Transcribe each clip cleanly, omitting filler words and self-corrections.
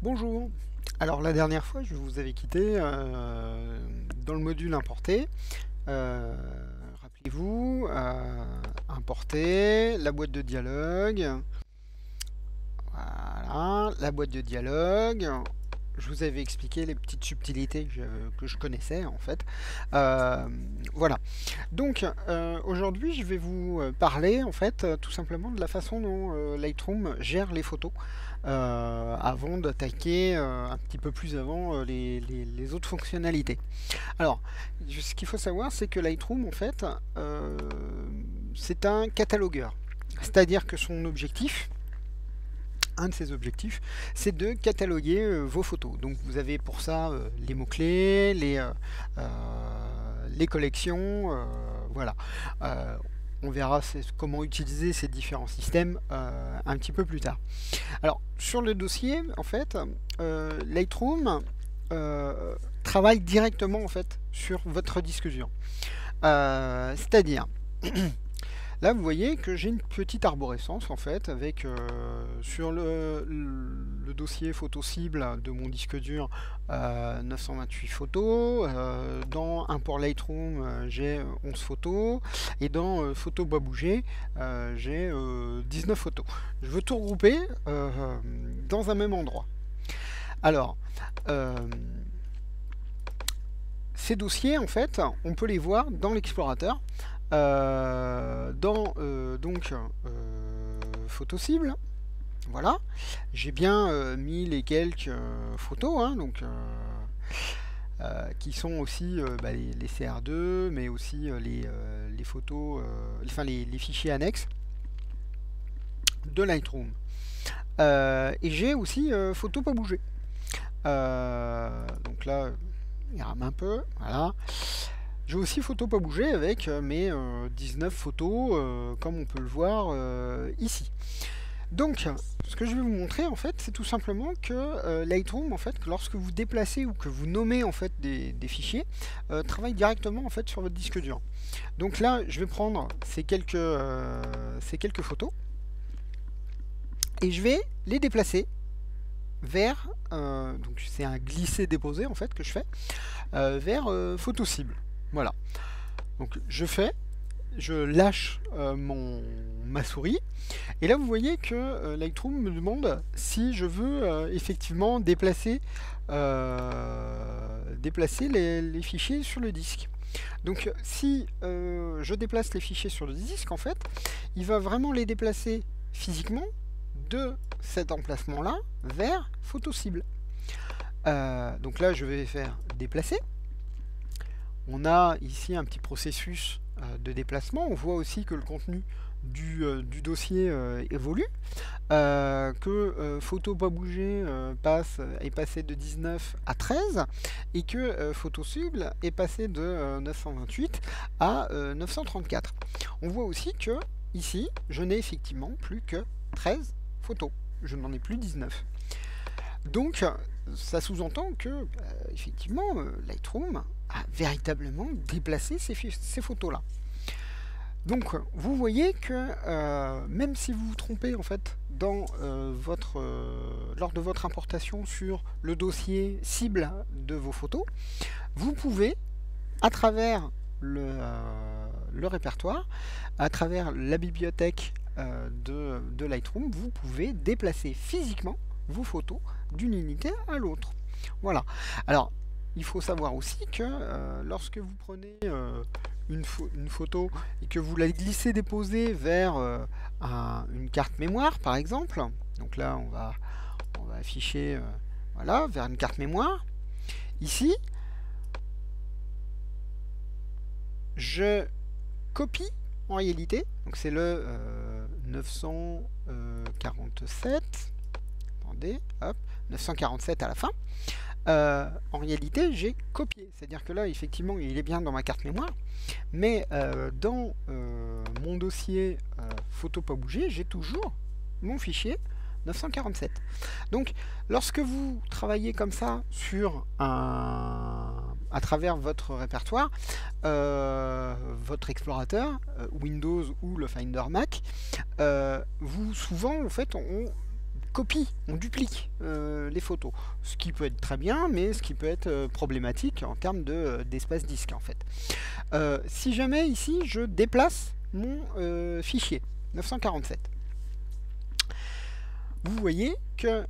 Bonjour. Alors la dernière fois, je vous avais quitté dans le module importer. Euh, Rappelez-vous, importer la boîte de dialogue. Voilà, la boîte de dialogue. Je vous avais expliqué les petites subtilités que je connaissais en fait. Euh, voilà. Donc aujourd'hui, je vais vous parler en fait tout simplement de la façon dont Lightroom gère les photos avant d'attaquer un petit peu plus avant les autres fonctionnalités. Alors, ce qu'il faut savoir, c'est que Lightroom en fait, c'est un catalogueur. C'est-à-dire que son objectif, un de ses objectifs, c'est de cataloguer vos photos. Donc vous avez pour ça les mots-clés, les collections, voilà. Euh, on verra comment utiliser ces différents systèmes un petit peu plus tard. Alors sur le dossier, en fait, Lightroom travaille directement en fait sur votre disque dur. C'est-à-dire là, vous voyez que j'ai une petite arborescence en fait, avec sur le dossier photo cible de mon disque dur 928 photos. Dans import Lightroom, j'ai 11 photos. Et dans photo pas bouger, j'ai 19 photos. Je veux tout regrouper dans un même endroit. Alors, euh, ces dossiers, en fait, on peut les voir dans l'explorateur. Dans donc photo cible, voilà, j'ai bien 1000 et quelques photos, hein, donc qui sont aussi les CR2, mais aussi les photos, enfin les fichiers annexes de Lightroom. Et j'ai aussi photo pas bouger. Donc là, il rame un peu, voilà. J'ai aussi photo pas bouger avec mes 19 photos, comme on peut le voir ici. Donc, ce que je vais vous montrer en fait, c'est tout simplement que Lightroom, en fait, que lorsque vous déplacez ou que vous nommez en fait des fichiers, travaille directement en fait sur votre disque dur. Donc là, je vais prendre ces quelques photos et je vais les déplacer vers, donc c'est un glisser-déposer en fait que je fais, vers photo cible. Voilà. Donc je lâche ma souris, et là vous voyez que Lightroom me demande si je veux effectivement déplacer les fichiers sur le disque. Donc si je déplace les fichiers sur le disque, en fait, il va vraiment les déplacer physiquement de cet emplacement-là vers photo cible. Donc là je vais faire déplacer. On a ici un petit processus de déplacement. On voit aussi que le contenu du dossier évolue, que photo pas bouger est passé de 19 à 13, et que photo cible est passé de 928 à 934. On voit aussi que ici, je n'ai effectivement plus que 13 photos. Je n'en ai plus 19. Donc, ça sous-entend que, effectivement, Lightroom a véritablement déplacé ces photos-là. Donc, vous voyez que même si vous vous trompez en fait dans lors de votre importation sur le dossier cible de vos photos, vous pouvez, à travers le répertoire, à travers la bibliothèque de Lightroom, vous pouvez déplacer physiquement vos photos d'une unité à l'autre. Voilà. Alors, il faut savoir aussi que lorsque vous prenez une photo et que vous la glissez déposez vers une carte mémoire, par exemple, donc là on va afficher voilà, vers une carte mémoire. Ici, je copie en réalité, donc c'est le 947. Attendez, hop, 947 à la fin. En réalité, j'ai copié. C'est-à-dire que là, effectivement, il est bien dans ma carte mémoire, mais dans mon dossier photo pas bouger, j'ai toujours mon fichier 947. Donc, lorsque vous travaillez comme ça sur à travers votre répertoire, votre explorateur, Windows ou le Finder Mac, vous souvent, en fait, on copie, on duplique les photos. Ce qui peut être très bien, mais ce qui peut être problématique en termes d'espace disque en fait. Si jamais ici je déplace mon fichier 947, vous voyez que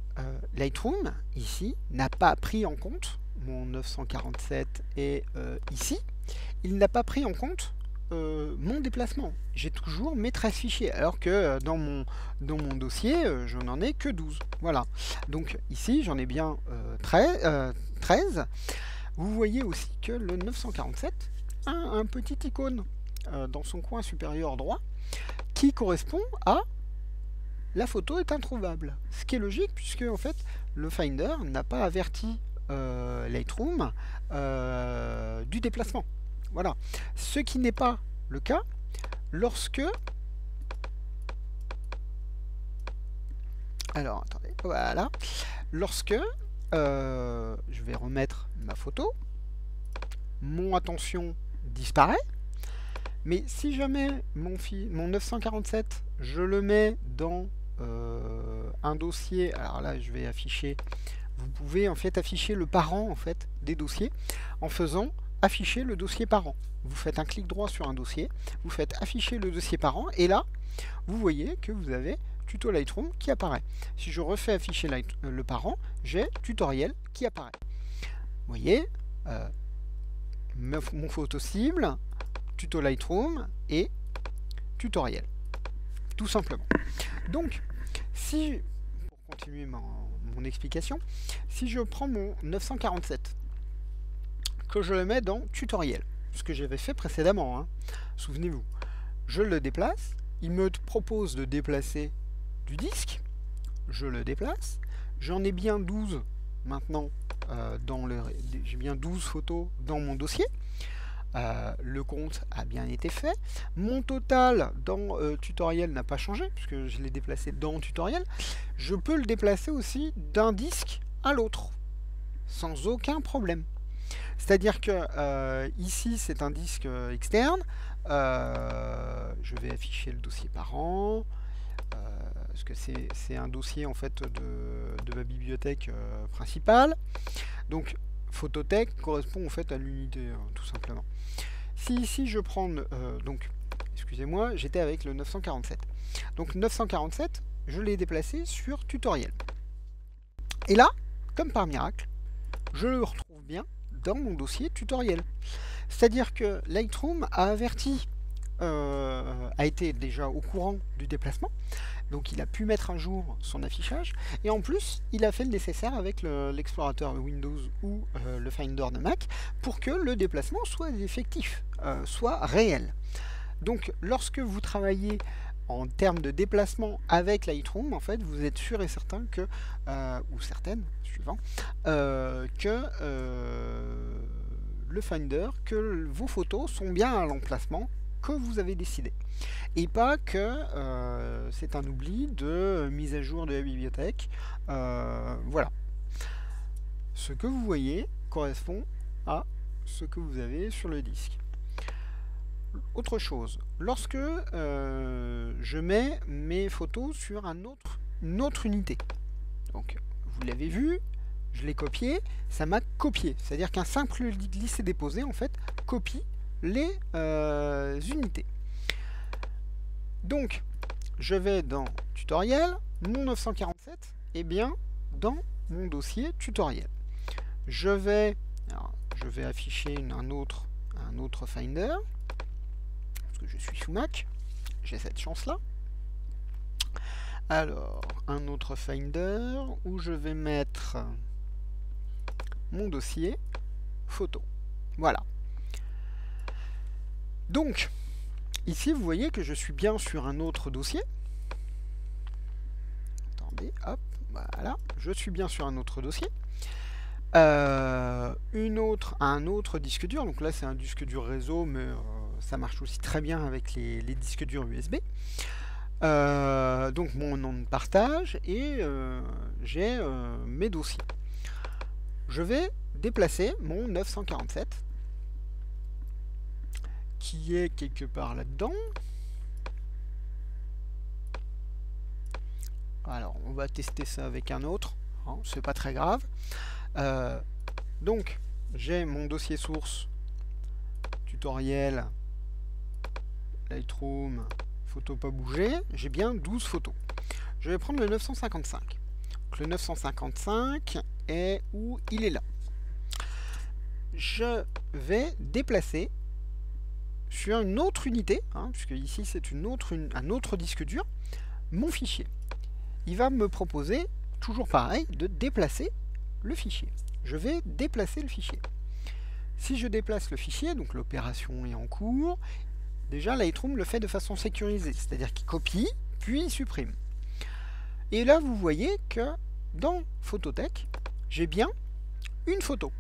Lightroom ici n'a pas pris en compte mon 947 et ici, il n'a pas pris en compte mon déplacement. J'ai toujours mes 13 fichiers, alors que dans mon dossier, je n'en ai que 12. Voilà. Donc ici, j'en ai bien 13. Vous voyez aussi que le 947 a un petit icône dans son coin supérieur droit qui correspond à la photo est introuvable. Ce qui est logique puisque en fait le Finder n'a pas averti Lightroom du déplacement. Voilà. Ce qui n'est pas le cas lorsque... Alors, attendez, voilà. Lorsque je vais remettre ma photo, mon attention disparaît, mais si jamais mon 947, je le mets dans un dossier, alors là je vais afficher, vous pouvez en fait afficher le parent en fait des dossiers en faisant afficher le dossier parent. Vous faites un clic droit sur un dossier, vous faites afficher le dossier parent, et là, vous voyez que vous avez tuto Lightroom qui apparaît. Si je refais afficher le parent, j'ai tutoriel qui apparaît. Vous voyez, mon photo cible, tuto Lightroom et tutoriel. Tout simplement. Donc, si, pour continuer mon explication, si je prends mon 947, que je le mets dans tutoriel, ce que j'avais fait précédemment, hein, souvenez-vous, je le déplace, il me propose de déplacer du disque, je le déplace, j'en ai bien 12 maintenant, j'ai bien 12 photos dans mon dossier, le compte a bien été fait, mon total dans tutoriel n'a pas changé, puisque je l'ai déplacé dans tutoriel, je peux le déplacer aussi d'un disque à l'autre, sans aucun problème. C'est-à-dire que ici c'est un disque externe, je vais afficher le dossier parent, parce que c'est un dossier en fait de ma bibliothèque principale. Donc photothèque correspond en fait à l'unité, tout simplement. Si ici je prends, donc excusez-moi, j'étais avec le 947. Donc 947, je l'ai déplacé sur tutoriel. Et là, comme par miracle, je le retrouve bien dans mon dossier tutoriel. C'est-à-dire que Lightroom a averti, a été déjà au courant du déplacement, donc il a pu mettre à jour son affichage, et en plus il a fait le nécessaire avec l'explorateur Windows ou le Finder de Mac pour que le déplacement soit effectif, soit réel. Donc lorsque vous travaillez en termes de déplacement avec Lightroom, en fait, vous êtes sûr et certain que, ou certaine, suivant, que le Finder, que vos photos sont bien à l'emplacement que vous avez décidé. Et pas que c'est un oubli de mise à jour de la bibliothèque. Voilà. Ce que vous voyez correspond à ce que vous avez sur le disque. Autre chose, lorsque je mets mes photos sur une autre unité, donc vous l'avez vu, je l'ai copié, ça m'a copié, c'est-à-dire qu'un simple glisser-déposer en fait copie les unités. Donc je vais dans tutoriel, mon 947 est bien dans mon dossier tutoriel. Je vais afficher un autre Finder. Je suis sous Mac, j'ai cette chance là. Alors, un autre Finder où je vais mettre mon dossier photo. Voilà. Donc, ici vous voyez que je suis bien sur un autre dossier. Attendez, hop, voilà, je suis bien sur un autre dossier. Un autre disque dur, donc là c'est un disque dur réseau, mais ça marche aussi très bien avec les disques durs USB. Donc mon nom de partage et j'ai mes dossiers. Je vais déplacer mon 947 qui est quelque part là-dedans. Alors, on va tester ça avec un autre, hein, c'est pas très grave. Donc, j'ai mon dossier source, tutoriel, Lightroom, photo pas bouger, j'ai bien 12 photos. Je vais prendre le 955. Donc, le 955 est où? Il est là. Je vais déplacer sur une autre unité, hein, puisque ici c'est un autre disque dur, mon fichier. Il va me proposer, toujours pareil, de déplacer le fichier. Je vais déplacer le fichier. Si je déplace le fichier, donc l'opération est en cours, déjà Lightroom le fait de façon sécurisée, c'est-à-dire qu'il copie, puis il supprime. Et là, vous voyez que dans Photothèque, j'ai bien une photo.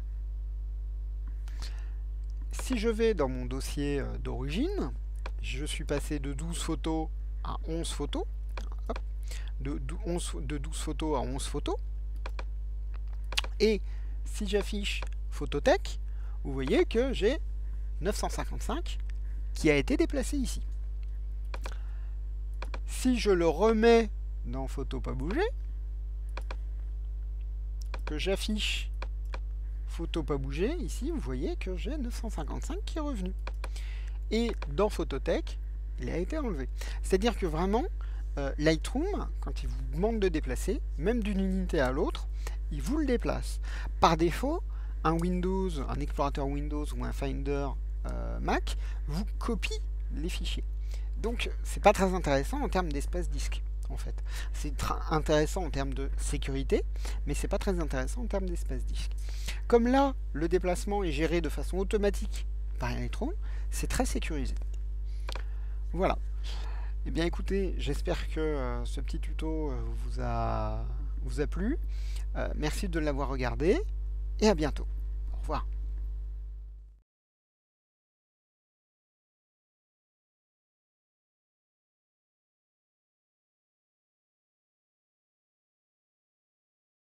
Si je vais dans mon dossier d'origine, je suis passé de 12 photos à 11 photos. Hop, de 12 photos à 11 photos. Et si j'affiche Photothèque, vous voyez que j'ai 955 qui a été déplacé ici. Si je le remets dans Photo pas bouger, que j'affiche Photo pas bouger, ici vous voyez que j'ai 955 qui est revenu. Et dans Photothèque, il a été enlevé. C'est-à-dire que vraiment, Lightroom, quand il vous demande de déplacer, même d'une unité à l'autre, il vous le déplace. Par défaut, un Windows, un explorateur Windows ou un Finder Mac vous copie les fichiers. Donc c'est pas très intéressant en termes d'espace disque. En fait, c'est intéressant en termes de sécurité, mais c'est pas très intéressant en termes d'espace disque. Comme là, le déplacement est géré de façon automatique par Lightroom, c'est très sécurisé. Voilà. Eh bien écoutez, j'espère que ce petit tuto vous a plu. Merci de l'avoir regardé et à bientôt. Au revoir.